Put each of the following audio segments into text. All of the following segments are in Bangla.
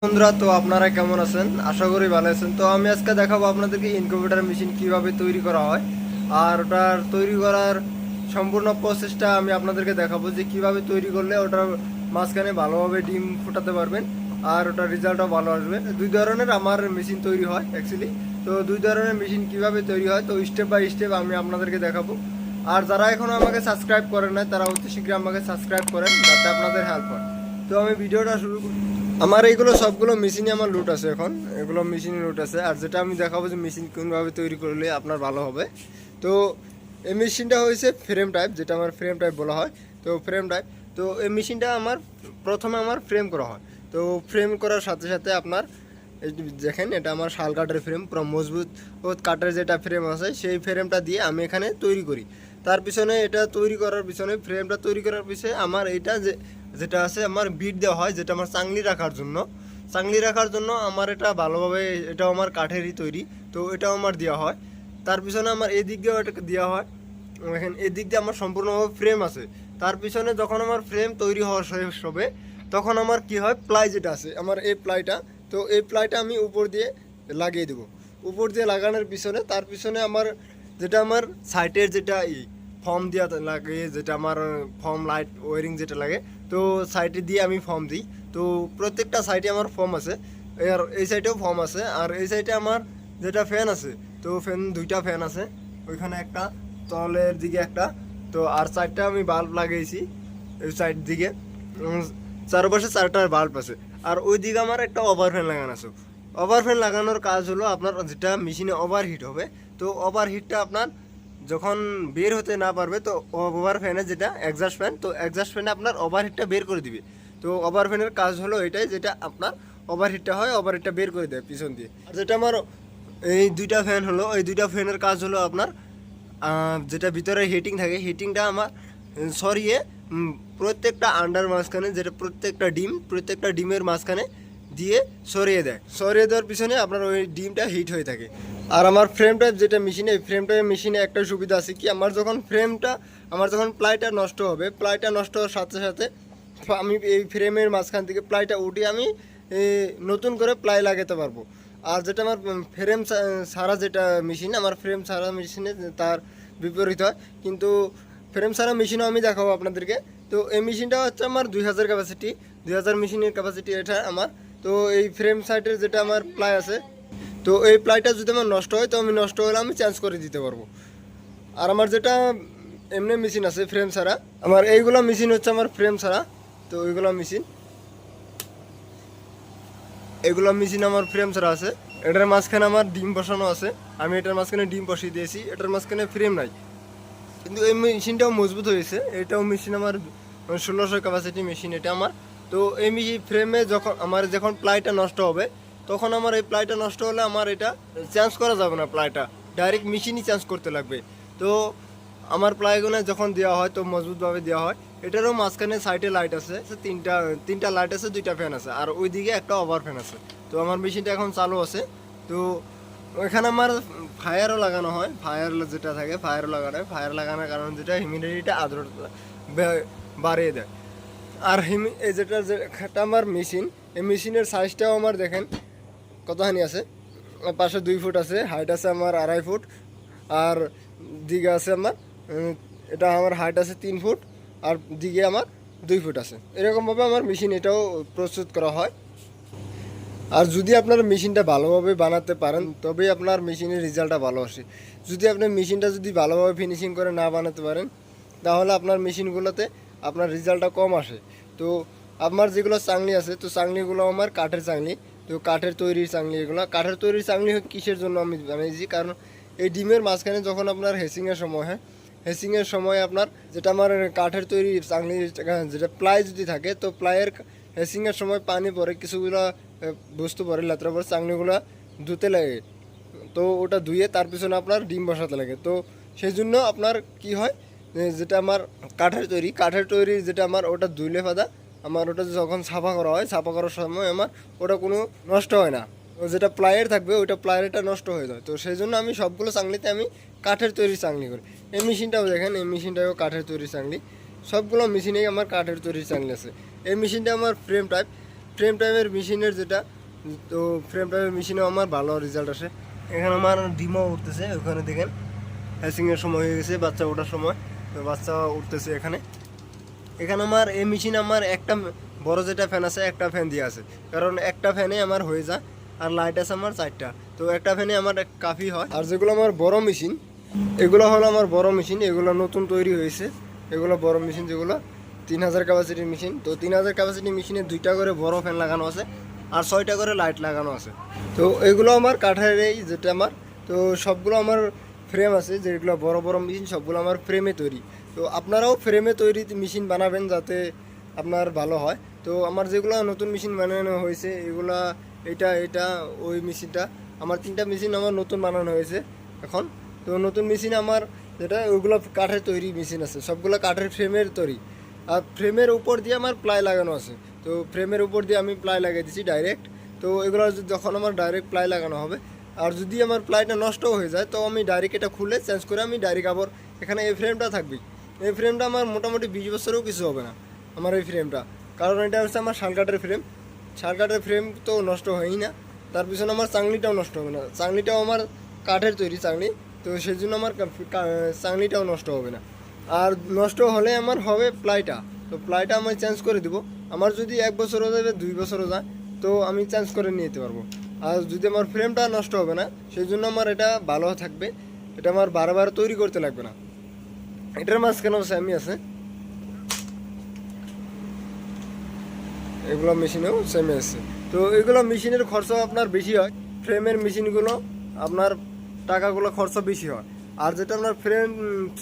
বন্ধুরা, তো আপনারা কেমন আছেন? আশা করি ভালো আছেন। তো আমি আজকে দেখাবো আপনাদেরকে ইনকিউবেটর মেশিন কিভাবে তৈরি করা হয়, আর ওটার তৈরি করার সম্পূর্ণ প্রসেসটা আমি আপনাদেরকে দেখাবো যে কিভাবে তৈরি করলে ওটার মাঝখানে ভালোভাবে ডিম ফোটাতে পারবেন আর ওটার রেজাল্টও ভালো আসবে। দুই ধরনের আমার মেশিন তৈরি হয় অ্যাকচুয়ালি। তো দুই ধরনের মেশিন কিভাবে তৈরি হয় তো স্টেপ বাই স্টেপ আমি আপনাদেরকে দেখাবো। আর যারা এখনও আমাকে সাবস্ক্রাইব করেন না তারা অতি শীঘ্রই আমাকে সাবস্ক্রাইব করেন যাতে আপনাদের হেল্প হয়। তো আমি ভিডিওটা শুরু করি। আমার এইগুলো সবগুলো মেশিনে আমার লুট আছে, এখন এগুলো মেশিনে লুট আছে। আর যেটা আমি দেখাবো যে মেশিন কোনভাবে তৈরি করলে আপনার ভালো হবে। তো এই মেশিনটা হয়েছে ফ্রেম টাইপ, যেটা আমার ফ্রেম টাইপ বলা হয়। তো ফ্রেম টাইপ, তো এই মেশিনটা আমার প্রথমে আমার ফ্রেম করা হয়। তো ফ্রেম করার সাথে সাথে আপনার এই যে দেখেন, এটা আমার শাল কাঠের ফ্রেম, পুরো মজবুত কাঠের যেটা ফ্রেম আছে সেই ফ্রেমটা দিয়ে আমি এখানে তৈরি করি। তার পিছনে এটা তৈরি করার পিছনে, ফ্রেমটা তৈরি করার পিছনে আমার এইটা যেটা আছে আমার বিট দেওয়া হয়, যেটা আমার চাংলি রাখার জন্য। চাংলি রাখার জন্য আমার এটা ভালোভাবে, এটাও আমার কাঠেরই তৈরি, তো এটাও আমার দেওয়া হয়। তার পিছনে আমার এই দিক দিয়েও এটাকে দেওয়া হয়। এখন এই দিক দিয়ে আমার সম্পূর্ণভাবে ফ্রেম আছে। তার পিছনে যখন আমার ফ্রেম তৈরি হওয়া শেষ হবে তখন আমার কি হয়, প্লাই যেটা আছে আমার এই প্লাইটা, তো এই প্লাইটা আমি উপর দিয়ে লাগিয়ে দেবো। উপর দিয়ে লাগানোর পিছনে, তার পিছনে আমার যেটা আমার সাইটের যেটা ফর্ম দেওয়া লাগে, যেটা আমার ফর্ম লাইট ওয়ারিং যেটা লাগে, তো সাইডে দিয়ে আমি ফর্ম দিই। তো প্রত্যেকটা সাইডে আমার ফর্ম আছে, আর এই সাইডেও ফর্ম আছে। আর এই সাইডে আমার যেটা ফ্যান আছে, তো দুইটা ফ্যান আছে, ওইখানে একটা, তলের দিকে একটা। তো আর চারটা আমি বাল্ব লাগিয়েছি এই সাইড দিকে, চারপাশে চারটা বাল্ব আছে। আর ওই দিকে আমার একটা ওভার ফ্যান লাগানো আছে। ওভার ফ্যান লাগানোর কাজ হলো আপনার যেটা মেশিনে ওভারহিট হবে, তো ওভারহিটটা আপনার যখন বের হতে না পারবে, তো ওভার ফ্যানের যেটা এক্সস্ট ফ্যান, তো এক্সস্ট ফ্যানে আপনার ওভারহিটটা বের করে দিবে। তো ওভার ফ্যানের কাজ হলো এটাই, যেটা আপনার ওভারহিটটা হয়, ওভারহিটটা বের করে দেয় পিছন দিয়ে। আর যেটা আমার এই দুইটা ফ্যান হলো, এই দুইটা ফ্যানের কাজ হলো আপনার যেটা ভিতরে হিটিং থাকে, হিটিংটা আমার সরিয়ে প্রত্যেকটা আন্ডার মাঝখানে, যেটা প্রত্যেকটা ডিমের মাঝখানে দিয়ে সরিয়ে দেয়। সরিয়ে দেওয়ার পিছনে আপনার ওই ডিমটা হিট হয়ে থাকে। আর আমার ফ্রেম টাইপ যেটা মেশিনে, এই ফ্রেম টাইপ মেশিনে একটা সুবিধা আছে কি, আমার যখন প্লাইটা নষ্ট হবে, প্লাইটা নষ্ট হওয়ার সাথে সাথে আমি এই ফ্রেমের মাঝখান থেকে প্লাইটা উঠিয়ে আমি নতুন করে প্লাই লাগাতে পারবো। আর যেটা আমার ফ্রেম ছাড়া যেটা মেশিন, আমার ফ্রেম ছাড়া মেশিনে তার বিপরীত হয়। কিন্তু ফ্রেম ছাড়া মেশিনও আমি দেখাবো আপনাদেরকে। তো এই মেশিনটা হচ্ছে আমার 2000 ক্যাপাসিটি, 2000 মেশিনের ক্যাপাসিটি এটা আমার। তো এই ফ্রেম সাইডের যেটা আমার প্লাই আছে, তো এই প্লাইটা যদি আমার নষ্ট হয়, তো আমি নষ্ট হলে আমি চেঞ্জ করে দিতে পারবো। আর আমার যেটা এমনি মেশিন আছে ফ্রেম ছাড়া, আমার এইগুলো মেশিন হচ্ছে আমার ফ্রেম ছাড়া। তো এগুলো মেশিন আমার ফ্রেম ছাড়া আছে। এটার মাঝখানে আমার ডিম বসানো আছে, আমি এটার মাঝখানে ডিম বসিয়ে দিয়েছি, এটার মাঝখানে ফ্রেম নাই। কিন্তু এই মেশিনটাও মজবুত হয়েছে, এটাও মেশিন আমার 1600 ক্যাপাসিটি মেশিন এটা আমার। তো এই ফ্রেমে যখন প্লাইটা নষ্ট হবে, তখন আমার এই প্লাইটা নষ্ট হলে আমার এটা চেঞ্জ করা যাবে না, প্লাইটা ডাইরেক্ট মেশিনই চেঞ্জ করতে লাগবে। তো আমার প্লাইগুলো যখন দেওয়া হয় তো মজবুতভাবে দেওয়া হয়। এটারও মাঝখানে সাইডে লাইট আছে, তিনটা লাইট আছে, দুইটা ফ্যান আছে, আর ওইদিকে একটা ওভার ফ্যান আছে। তো আমার মেশিনটা এখন চালু আছে। তো ওইখানে আমার ফায়ারও লাগানো হয়, ফায়ার যেটা থাকে ফায়ারও লাগানো হয়। ফায়ার লাগানোর কারণে যেটা হিউমিডিটিটা আর্দ্রতা বাড়িয়ে দেয়। আর এই যেটা আমার মেশিন, এই মেশিনের সাইজটাও আমার দেখেন কতখানি আছে। পাশে 2 ফুট আছে, হাইট আছে আমার 2.5 ফুট, আর দিকে আছে আমার এটা আমার হাইট আছে 3 ফুট, আর দিকে আমার 2 ফুট আছে। এরকমভাবে আমার মেশিন এটাও প্রস্তুত করা হয়। আর যদি আপনার মেশিনটা ভালোভাবে বানাতে পারেন তবেই আপনার মেশিনের রেজাল্টটা ভালো আসে। যদি আপনি মেশিনটা যদি ভালোভাবে ফিনিশিং করে না বানাতে পারেন, তাহলে আপনার মেশিনগুলোতে আপনার রেজাল্টটা কম আসে। তো আমার যেগুলো চাংলি আছে, তো চাংলিগুলো আমার কাঠের চাংলি, তো কাঠের তৈরির চাংলি। এগুলো কাঠের তৈরির চাংলি কিসের জন্য আমি বানিয়েছি, কারণ এই ডিমের মাঝখানে যখন আপনার হেসিংয়ের সময় হয়, হেসিংয়ের সময় আপনার যেটা আমার কাঠের তৈরি চাংলি, যেটা প্লাই যদি থাকে, তো প্লাইয়ের হেসিংয়ের সময় পানি পড়ে, কিছুগুলো বস্তু পরে লাত্রা পরে, চাংলিগুলো ধুতে লাগে। তো ওটা ধুয়ে তার পিছনে আপনার ডিম বসাতে লাগে। তো সেই জন্য আপনার কি হয়, যেটা আমার কাঠের তৈরি যেটা আমার ওটা ধুইলে ফাদা, আমার ওটা যখন ছাপা করা হয়, ছাপা করার সময় আমার ওটা কোনো নষ্ট হয় না। ও যেটা প্লাইয়ের থাকবে ওইটা প্লাইয়েরটা নষ্ট হয়ে যায়। তো সেই জন্য আমি সবগুলো চাংলিতে আমি কাঠের তৈরি চাংলি করি। এই মেশিনটাও দেখেন, এই মেশিনটাও কাঠের তৈরি চাংলি। সবগুলো মেশিনেই আমার কাঠের তৈরি চাংলি আছে। এই মেশিনটা আমার ফ্রেম ফ্রেম টাইপের মেশিনের যেটা, তো ফ্রেম টাইপের মেশিনেও আমার ভালো রেজাল্ট আসে। এখানে আমার ডিমও উঠতেছে, ওখানে দেখেন হ্যাচিংয়ের সময় হয়ে গেছে, বাচ্চা ওঠার সময়, তো বাচ্চা উঠতেছে এখানে। এখানে আমার এই মেশিন আমার একটা বড় যেটা ফ্যান আছে একটা ফ্যান দিয়ে আছে, কারণ একটা ফ্যানে আমার হয়ে যায়, আর লাইট আছে আমার 4টা, তো একটা ফ্যানে আমার কাফি হয়। আর যেগুলো আমার বড় মেশিন, এগুলো হলো আমার বড় মেশিন, এগুলো নতুন তৈরি হয়েছে, এগুলো বড় মেশিন যেগুলো 3000 ক্যাপাসিটির মেশিন। তো 3000 ক্যাপাসিটির মেশিনে 2টা করে বড় ফ্যান লাগানো আছে আর 6টা করে লাইট লাগানো আছে। তো এগুলো আমার কাঠের, এই যেটা আমার, তো সবগুলো আমার ফ্রেম আছে, যেগুলো বড় বড় মেশিন সবগুলো আমার ফ্রেমে তৈরি। তো আপনারাও ফ্রেমে তৈরি মেশিন বানাবেন যাতে আপনার ভালো হয়। তো আমার যেগুলো নতুন মেশিন বানানো হয়েছে এগুলা, এটা ওই মেশিনটা, আমার 3টা মেশিন আমার নতুন বানানো হয়েছে এখন। তো নতুন মেশিন আমার যেটা, ওইগুলো কাঠের তৈরি মেশিন আছে, সবগুলো কাঠের ফ্রেমের তৈরি। আর ফ্রেমের উপর দিয়ে আমার প্লাই লাগানো আছে, তো ফ্রেমের উপর দিয়ে আমি প্লাই লাগিয়ে দিচ্ছি ডাইরেক্ট। তো এগুলো যখন আমার ডাইরেক্ট প্লাই লাগানো হবে, আর যদি আমার প্লাইটা নষ্ট হয়ে যায় তো আমি ডাইরেক্ট এটা খুলে চেঞ্জ করে আমি ডাইরেক্ট আবার এখানে এই ফ্রেমটা থাকবে। এই ফ্রেমটা আমার মোটামুটি 20 বছরেও কিছু হবে না আমার এই ফ্রেমটা, কারণ এটা হচ্ছে আমার শালকাঠের ফ্রেম। শালকাঠের ফ্রেম তো নষ্ট হয়ই না, তার পিছনে আমার চাংলিটাও নষ্ট হবে না, চাংলিটাও আমার কাঠের তৈরি চাংলি, তো সেই জন্য আমার চাংলিটাও নষ্ট হবে না। আর নষ্ট হলে আমার হবে প্লাইটা, তো প্লাইটা আমি চেঞ্জ করে দিব। আমার যদি 1 বছরও যাবে 2 বছরও যায় তো আমি চেঞ্জ করে নিয়ে যেতে পারবো। আর যদি আমার ফ্রেমটা নষ্ট হবে না, সেই জন্য আমার এটা ভালো থাকবে, এটা আমার বারবার তৈরি করতে লাগবে না। এটার মাঝখানেও সেমই আছে, এগুলো মেশিনেও সেমই আছে। তো এগুলো মেশিনের খরচ আপনার বেশি হয়, ফ্রেমের মেশিনগুলো আপনার টাকাগুলো খরচ বেশি হয়। আর যেটা আপনার ফ্রেম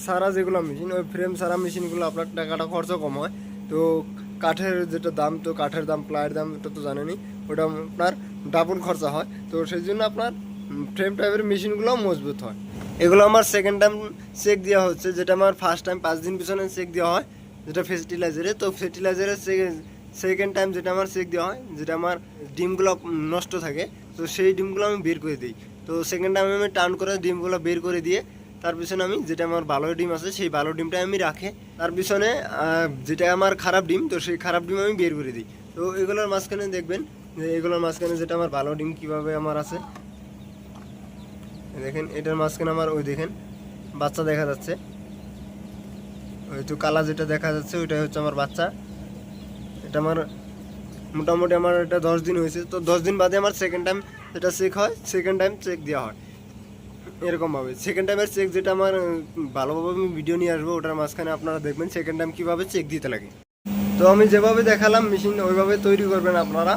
সারা যেগুলো মেশিন, ওই ফ্রেম সারা মেশিনগুলো আপনার টাকাটা খরচ কম হয়। তো কাঠের যেটা দাম, তো কাঠের দাম, প্লাইয়ের দাম, এটা তো জানেনই, ওটা আপনার ডাবল খরচা হয়। তো সেই জন্য আপনার ফ্রেম টাইপের মেশিনগুলো মজবুত হয়। এগুলো আমার সেকেন্ড টাইম চেক দেওয়া হচ্ছে, যেটা আমার ফার্স্ট টাইম 5 দিন পিছনে চেক দেওয়া হয় যেটা ফার্টিলাইজারে। তো ফার্টিলাইজারে সেকেন্ড টাইম যেটা আমার চেক দেওয়া হয়, যেটা আমার ডিমগুলো নষ্ট থাকে, তো সেই ডিমগুলো আমি বের করে দিই। তো সেকেন্ড টাইম আমি টার্ন করে ডিমগুলো বের করে দিয়ে তার পিছনে আমি যেটা আমার ভালো ডিম আছে সেই ভালো ডিমটা আমি রাখে, তার পিছনে যেটা আমার খারাপ ডিম, তো সেই খারাপ ডিম আমি বের করে দিই। তো এগুলোর মাঝখানে দেখবেন যে এগুলোর মাঝখানে যেটা আমার ভালো ডিম কীভাবে আমার আছে, দেখেন এটার মাঝখানে আমার ওই দেখেন বাচ্চা দেখা যাচ্ছে, ওই তো কালা যেটা দেখা যাচ্ছে ওইটাই হচ্ছে আমার বাচ্চা। এটা আমার মোটামুটি আমার এটা 10 দিন হয়েছে, তো 10 দিন বাদে আমার সেকেন্ড টাইম যেটা চেক হয়, সেকেন্ড টাইম চেক দেওয়া হয় এরকমভাবে। সেকেন্ড টাইমের চেক যেটা আমার ভালোভাবে আমি ভিডিও নিয়ে আসবো, ওটার মাঝখানে আপনারা দেখবেন সেকেন্ড টাইম কীভাবে চেক দিতে লাগে। তো আমি যেভাবে দেখালাম মেশিন ওইভাবে তৈরি করবেন আপনারা।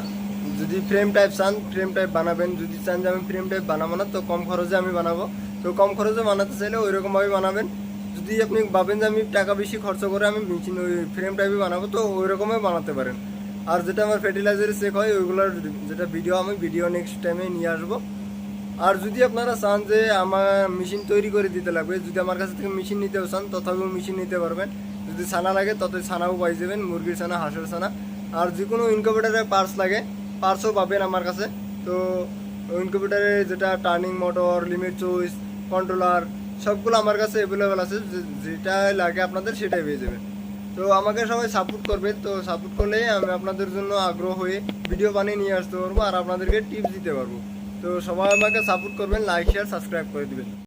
যদি ফ্রেম টাইপ চান ফ্রেম টাইপ বানাবেন, যদি চান যে আমি ফ্রেম টাইপ বানাবো না, তো কম খরচে আমি বানাবো, তো কম খরচে বানাতে চাইলে ওই রকমভাবে বানাবেন। যদি আপনি ভাবেন যে আমি টাকা বেশি খরচ করে আমি মেশিন ওই ফ্রেম টাইপই বানাবো, তো ওই রকমই বানাতে পারেন। আর যেটা আমার ফার্টিলাইজারে চেক হয় ওইগুলোর যেটা ভিডিও নেক্সট টাইমে নিয়ে আসবো। আর যদি আপনারা চান যে আমার মেশিন তৈরি করে দিতে লাগবে, যদি আমার কাছ থেকে মেশিন নিতেও চান তথাপিও মেশিন নিতে পারবেন। যদি ছানা লাগে তত ছানাও পাই যাবেন, মুরগির ছানা, হাঁসের ছানা। আর যে কোনো ইনকিউবেটরের পার্টস লাগে পার্টসও পাবেন আমার কাছে। তো ইনকিউবেটরে যেটা turning motor, limit switch, controller সবগুলো আমার কাছে অ্যাভেলেবেল আছে, যেটা লাগে আপনাদের সেটাই পেয়ে যাবেন। তো আমাকে সবাই সাপোর্ট করবে, তো সাপোর্ট করলে আমি আপনাদের জন্য আগ্রহ হয়ে ভিডিও বানিয়ে নিয়ে আসতে পারবো আর আপনাদেরকে টিপস দিতে পারবো। তো সবাই আমাকে সাপোর্ট করবেন, লাইক শেয়ার সাবস্ক্রাইব করে দিবেন।